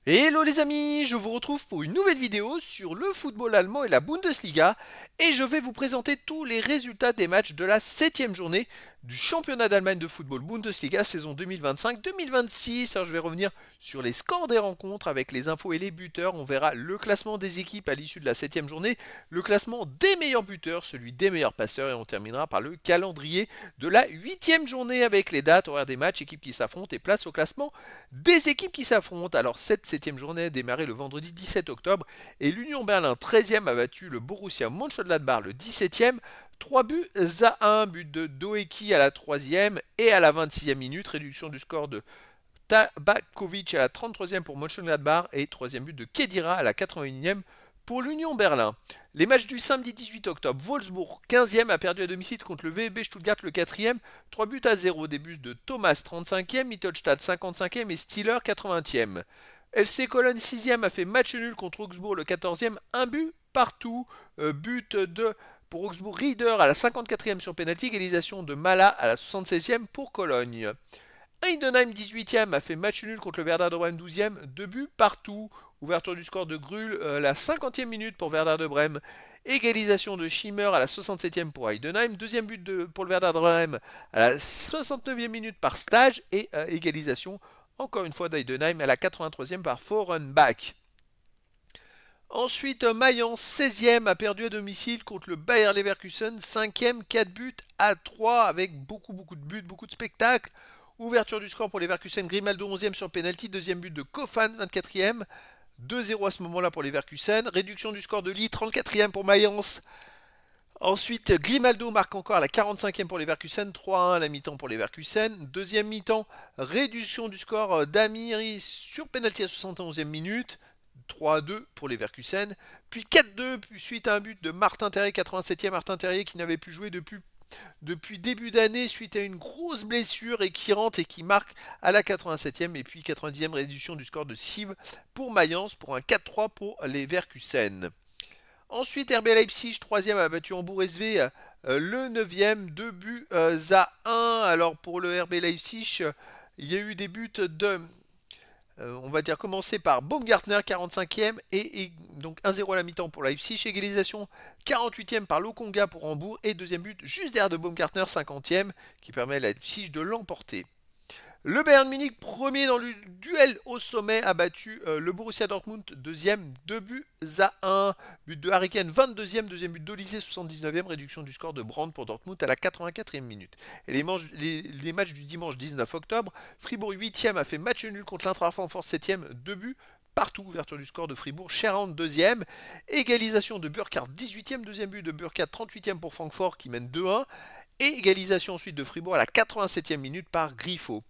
Hello les amis, je vous retrouve pour une nouvelle vidéo sur le football allemand et la Bundesliga et je vais vous présenter tous les résultats des matchs de la 7e journée du championnat d'Allemagne de football Bundesliga saison 2025-2026. Alors je vais revenir sur les scores des rencontres avec les infos et les buteurs. On verra le classement des équipes à l'issue de la 7e journée, le classement des meilleurs buteurs, celui des meilleurs passeurs et on terminera par le calendrier de la 8e journée avec les dates, horaires des matchs, équipes qui s'affrontent et place au classement des équipes qui s'affrontent. Alors cette 7e journée a démarré le vendredi 17 octobre et l'Union Berlin 13e a battu le Borussia Mönchengladbach le 17e. 3 buts à 1, but de Doeki à la 3e et à la 26e minute, réduction du score de Tabakovic à la 33e pour Mönchengladbach et 3e but de Kedira à la 81e pour l'Union Berlin. Les matchs du samedi 18 octobre, Wolfsburg 15e a perdu à domicile contre le VfB Stuttgart le 4e, 3 buts à 0, des buts de Thomas 35e, Mittelstadt 55e et Stiller 80e. FC Cologne 6e a fait match nul contre Augsbourg le 14e, un but partout, but de pour Augsbourg Rieder à la 54e sur pénalty, égalisation de Mala à la 76e pour Cologne. Heidenheim 18e a fait match nul contre le Werder de Brême 12e, 2 buts partout. Ouverture du score de Grul à la 50e minute pour Werder de Brême. Égalisation de Schimmer à la 67e pour Heidenheim. Deuxième but pour le Werder de Brême à la 69e minute par Stage. Et égalisation encore une fois d'Heidenheim à la 83e par Forenbach. Ensuite, Mayence 16e a perdu à domicile contre le Bayer Leverkusen. 5e, 4 buts à 3 avec beaucoup de buts, beaucoup de spectacles. Ouverture du score pour les Leverkusen, Grimaldo 11e sur penalty, deuxième but de Kofan 24e, 2-0 à ce moment-là pour les Leverkusen, réduction du score de Lee 34e pour Mayence. Ensuite, Grimaldo marque encore à la 45e pour les Leverkusen, 3-1 à la mi-temps pour les Leverkusen. Deuxième mi-temps, réduction du score d'Amiri sur penalty à 71e minute. 3-2 pour les Leverkusen, puis 4-2 suite à un but de Martin Terrier, 87e, Martin Terrier qui n'avait plus joué depuis début d'année suite à une grosse blessure et qui rentre et qui marque à la 87e et puis 90e réduction du score de Siv pour Mayence pour un 4-3 pour les Leverkusen. Ensuite RB Leipzig 3e a battu Hambourg SV le 9e, 2 buts à 1. Alors pour le RB Leipzig, il y a eu des buts de on va dire commencer par Baumgartner 45e et donc 1-0 à la mi-temps pour Leipzig, égalisation 48e par Lokonga pour Hambourg et deuxième but juste derrière de Baumgartner 50e qui permet à Leipzig de l'emporter. Le Bayern Munich, premier dans le duel au sommet, a battu le Borussia Dortmund, deuxième, 2 buts à 1. But de Harry Kane, 22e, deuxième but d'Olysée, 79e, réduction du score de Brandt pour Dortmund à la 84e minute. Et les matchs du dimanche 19 octobre, Fribourg 8e a fait match nul contre l'Eintracht Francfort 7e, 2 buts partout, ouverture du score de Fribourg, Scherrand 2e, égalisation de Burkhardt 18e, deuxième but de Burkhardt 38e pour Francfort qui mène 2-1, et égalisation ensuite de Fribourg à la 87e minute par Griffo.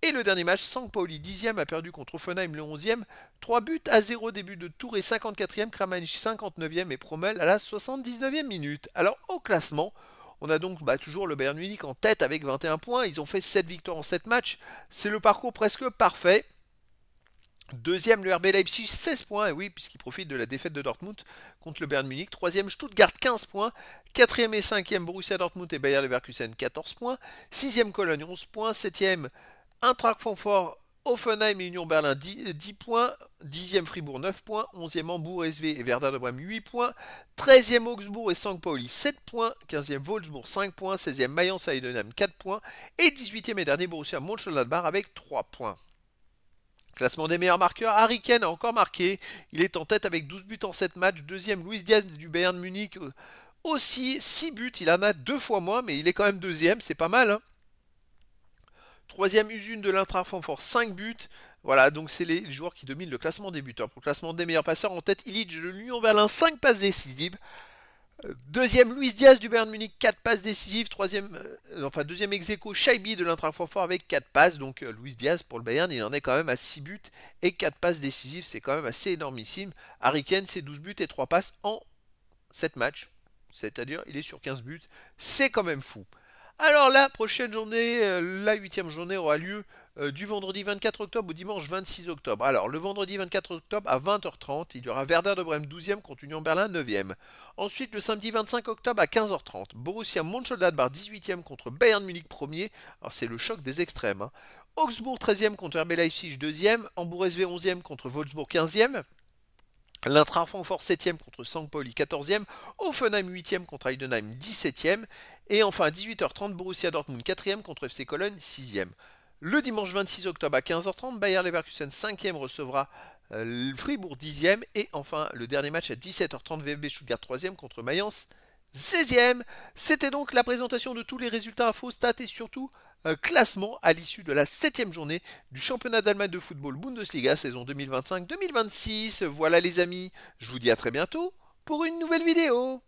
Et le dernier match, St. Pauli 10e a perdu contre Offenheim le 11e, 3 buts à 0, début de Touré 54e, Kramanic 59e et Promel à la 79e minute. Alors au classement, on a donc toujours le Bayern Munich en tête avec 21 points, ils ont fait 7 victoires en 7 matchs, c'est le parcours presque parfait. Deuxième, le RB Leipzig, 16 points, et oui, puisqu'il profite de la défaite de Dortmund contre le Bayern Munich. Troisième, Stuttgart, 15 points. Quatrième et cinquième, Borussia Dortmund et Bayer Leverkusen, 14 points. Sixième, Cologne, 11 points. Septième, Eintracht Francfort, Offenheim et Union Berlin, 10 points. Dixième, Fribourg, 9 points. Onzième, Hambourg, SV et Werder de Brême, 8 points. Treizième, Augsbourg et St. Pauli, 7 points. Quinzième, Wolfsburg, 5 points. Seizième, Mayence à Heidenheim, 4 points. Et 18e et dernier, Borussia Mönchengladbach avec 3 points. Classement des meilleurs marqueurs, Harry Kane a encore marqué. Il est en tête avec 12 buts en 7 matchs. Deuxième, Luis Diaz du Bayern Munich. Aussi 6 buts. Il en a 2 fois moins, mais il est quand même deuxième. C'est pas mal. Hein. Troisième, Usune de l'Eintracht Francfort, 5 buts. Voilà, donc c'est les joueurs qui dominent le classement des buteurs. Pour le classement des meilleurs passeurs, en tête, Illich de l'Union Berlin, 5 passes décisives. Deuxième, Luis Diaz du Bayern Munich, 4 passes décisives. Deuxième ex-aequo, Shaibi de l'Eintracht Francfort avec 4 passes. Donc Luis Diaz pour le Bayern, il en est quand même à 6 buts et 4 passes décisives. C'est quand même assez énormissime. Harry Kane, c'est 12 buts et 3 passes en 7 matchs. C'est-à-dire, il est sur 15 buts. C'est quand même fou. Alors la prochaine journée, la huitième journée aura lieu du vendredi 24 octobre au dimanche 26 octobre. Alors le vendredi 24 octobre à 20h30, il y aura Werder de Brême 12e contre Union Berlin 9e. Ensuite le samedi 25 octobre à 15h30, Borussia Mönchengladbach 18e contre Bayern Munich 1er. Alors c'est le choc des extrêmes, hein. Augsbourg 13e contre RB Leipzig 2e. Hambourg SV 11e contre Wolfsburg 15e. L'Eintracht Francfort 7e contre St. Pauli 14e, Hoffenheim 8e contre Heidenheim 17e, et enfin à 18h30 Borussia Dortmund 4e contre FC Cologne 6e. Le dimanche 26 octobre à 15h30, Bayer Leverkusen 5e recevra Fribourg 10e, et enfin le dernier match à 17h30, VfB Stuttgart 3e contre Mayence 16e. C'était donc la présentation de tous les résultats infos, stats et surtout classement à l'issue de la 7e journée du championnat d'Allemagne de football Bundesliga saison 2025-2026. Voilà les amis, je vous dis à très bientôt pour une nouvelle vidéo.